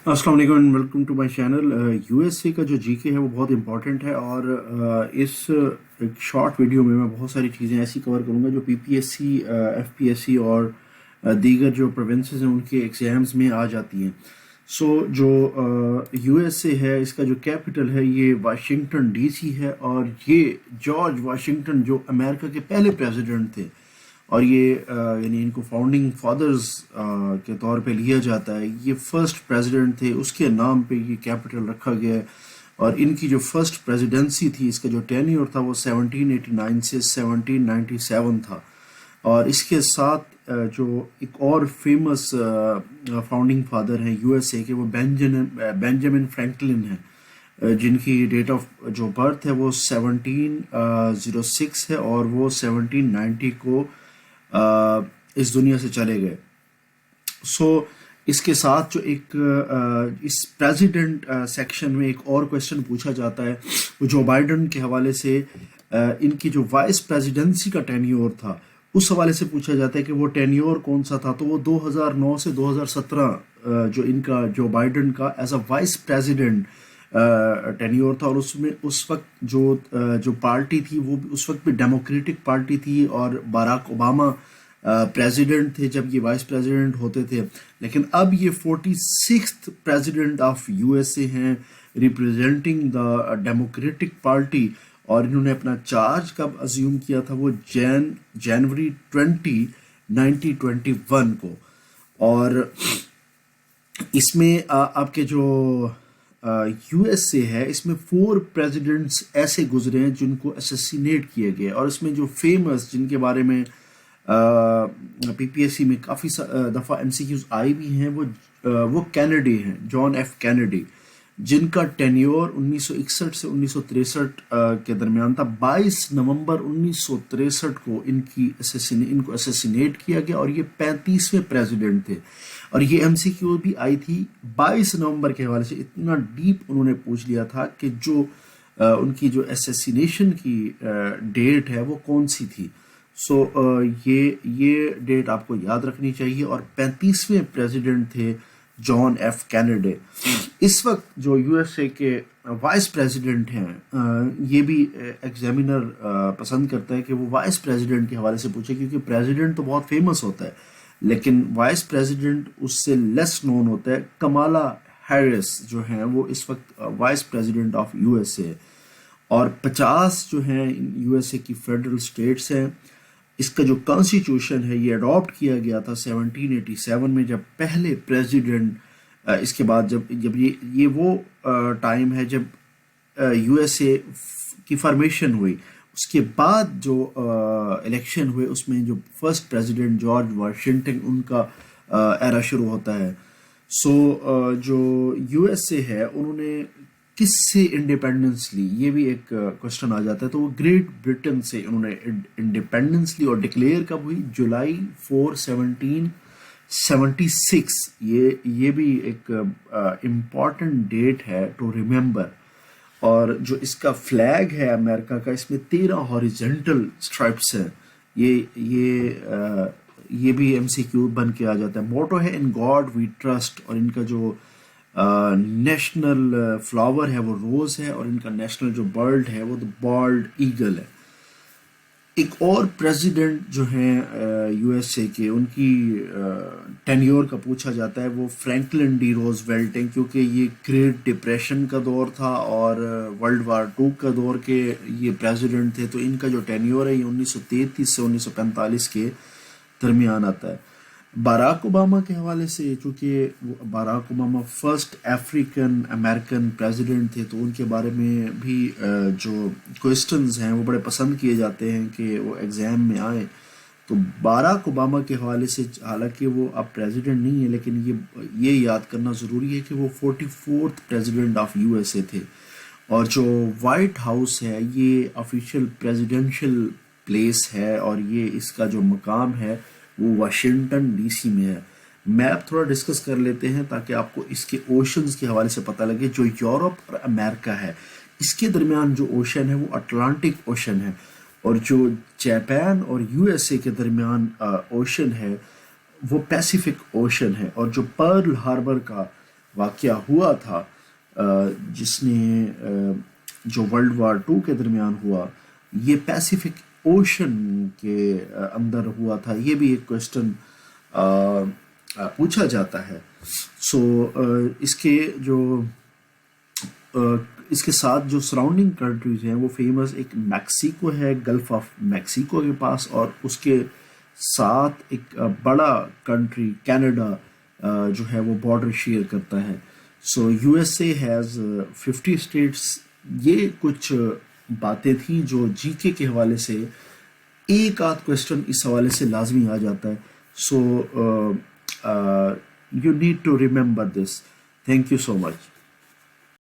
अस्सलाम वालेकुम and welcome to my channel. USA का जो जीके है वो बहुत इंपॉर्टेंट है और इस एक शॉर्ट वीडियो में मैं बहुत सारी चीज़ें ऐसी कवर करूँगा जो पीपीएससी, एफपीएससी और दीगर जो प्रोविंसेस हैं उनके एग्ज़ाम्स में आ जाती हैं। सो जो यूएसए है इसका जो कैपिटल है ये वाशिंगटन डीसी है और ये जॉर्ज वाशिंगटन जो अमेरिका के पहले प्रेसिडेंट थे और ये यानी इनको फाउंडिंग फादर्स के तौर पे लिया जाता है। ये फर्स्ट प्रेसिडेंट थे, उसके नाम पे ये कैपिटल रखा गया है और इनकी जो फर्स्ट प्रेसिडेंसी थी इसका जो टेन्योर था वो 1789 से 1797 था। और इसके साथ जो एक और फेमस फाउंडिंग फादर हैं यूएसए के वो बेंजामिन फ्रैंकलिन हैं, जिनकी डेट ऑफ जो बर्थ है वो 1706 है और वो 1790 को इस दुनिया से चले गए। सो इसके साथ जो एक इस प्रेसिडेंट सेक्शन में एक और क्वेश्चन पूछा जाता है वो जो बाइडन के हवाले से इनकी जो वाइस प्रेसिडेंसी का टेन्योर था उस हवाले से पूछा जाता है कि वो टेन्योर कौन सा था। तो वो 2009 से 2017 जो इनका जो बाइडन का as a vice president tenure था और उसमें उस वक्त जो पार्टी थी वो उस वक्त भी डेमोक्रेटिक पार्टी थी और बाराक ओबामा प्रेसिडेंट थे जब ये वाइस प्रेसिडेंट होते थे। लेकिन अब ये 46th प्रेसिडेंट ऑफ यूएसए हैं रिप्रेजेंटिंग द डेमोक्रेटिक पार्टी और इन्होंने अपना चार्ज कब अज्यूम किया था वो जनवरी 20 1921 को। और इसमें आपके जो यूएसए है इसमें 4 प्रेसिडेंट्स ऐसे गुजरे हैं जिनको असैसिनेट किए गए और इसमें जो फेमस जिनके बारे में पीपीएससी में काफ़ी दफ़ा एमसीक्यूज आई भी हैं वो कैनेडी हैं, जॉन एफ कैनेडी, जिनका टेन्योर 1961 से 1963 के दरमियान था। 22 नवंबर 1963 को इनको असैसिनेट किया गया और ये 35वें प्रेसिडेंट थे। और ये एमसीक्यू भी आई थी 22 नवंबर के हवाले से, इतना डीप उन्होंने पूछ लिया था कि जो उनकी जो असैसिनेशन की डेट है वो कौन सी थी। सो ये डेट आपको याद रखनी चाहिए। और 35वें प्रेसिडेंट थे जॉन एफ कैनेडी। इस वक्त जो यूएसए के वाइस प्रेसिडेंट हैं ये भी एग्जामिनर पसंद करता है कि वो वाइस प्रेसिडेंट के हवाले से पूछे, क्योंकि प्रेसिडेंट तो बहुत फेमस होता है लेकिन वाइस प्रेसिडेंट उससे लेस नोन होता है। कमाला हैरिस जो हैं वो इस वक्त वाइस प्रेसिडेंट ऑफ यूएसए और 50 जो हैं यूएसए की फेडरल स्टेट्स हैं। इसका जो कॉन्स्टिट्यूशन है ये अडॉप्ट किया गया था 1787 में जब पहले प्रेसिडेंट इसके बाद जब ये वो टाइम है जब यूएसए की फॉर्मेशन हुई। उसके बाद जो इलेक्शन हुए उसमें जो फर्स्ट प्रेसिडेंट जॉर्ज वाशिंगटन उनका एरा शुरू होता है। सो जो यूएसए है उन्होंने किससे इंडिपेंडेंस ली, ये भी एक क्वेश्चन आ जाता है। तो वो ग्रेट ब्रिटेन से उन्होंने इंडिपेंडेंस ली और डिक्लेयर कब हुई, जुलाई 4 1776। ये भी एक इम्पॉर्टेंट डेट है टू रिमेंबर। और जो इसका फ्लैग है अमेरिका का इसमें 13 हॉरिजेंटल स्ट्राइप्स हैं। ये भी एमसीक्यू बन के आ जाता है। मोटो है इन गॉड वी ट्रस्ट और इनका जो नेशनल फ्लावर है वो रोज है और इनका नेशनल जो बर्ड है वो द बॉल्ड ईगल है। एक और प्रेसिडेंट जो हैं यूएसए के उनकी टेन्योर का पूछा जाता है वो फ्रैंकलिन डी रोजवेल्ट हैं, क्योंकि ये ग्रेट डिप्रेशन का दौर था और वर्ल्ड वार 2 का दौर के ये प्रेसिडेंट थे। तो इनका जो टेन्योर है ये 1933 से 1945 के दरमियान आता है। बाराक ओबामा के हवाले से, चूँकि Barack Obama first African American president थे तो उनके बारे में भी जो क्वेश्चंस हैं वो बड़े पसंद किए जाते हैं कि वो एग्ज़ाम में आए। तो बाराक ओबामा के हवाले से हालांकि वो अब प्रेसिडेंट नहीं है लेकिन ये याद करना ज़रूरी है कि वो 44th प्रेसिडेंट ऑफ यूएसए थे। और जो वाइट हाउस है ये ऑफिशियल प्रेसिडेंशियल प्लेस है और ये इसका जो मकाम है वो वाशिंगटन डीसी में है। मैप थोड़ा डिस्कस कर लेते हैं ताकि आपको इसके ओशंस के हवाले से पता लगे। जो यूरोप और अमेरिका है इसके दरमियान जो ओशन है वो अटलांटिक ओशन है और जो जापान और यूएसए के दरमियान ओशन है वो पैसिफिक ओशन है। और जो पर्ल हार्बर का واقعہ ہوا تھا جس نے جو ورلڈ وار 2 کے درمیان ہوا، یہ پیسیفک اوشن کے اندر ہوا تھا، یہ بھی ایک کوشچن پوچھا جاتا ہے. سو اس کے جو اس کے ساتھ جو سراؤنڈنگ کنٹریز ہیں وہ فیمس، ایک میکسیکو ہے گلف آف میکسیکو کے پاس، اور اس کے ساتھ ایک بڑا کنٹری کینیڈا جو ہے وہ بارڈر شیئر کرتا ہے. So U S A has 50 states. یہ کچھ باتیں تھیں جو جی کے حوالے سے ایک آدھ کوشچن اس حوالے سے لازمی آ جاتا ہے. So you need to remember this. Thank you so much.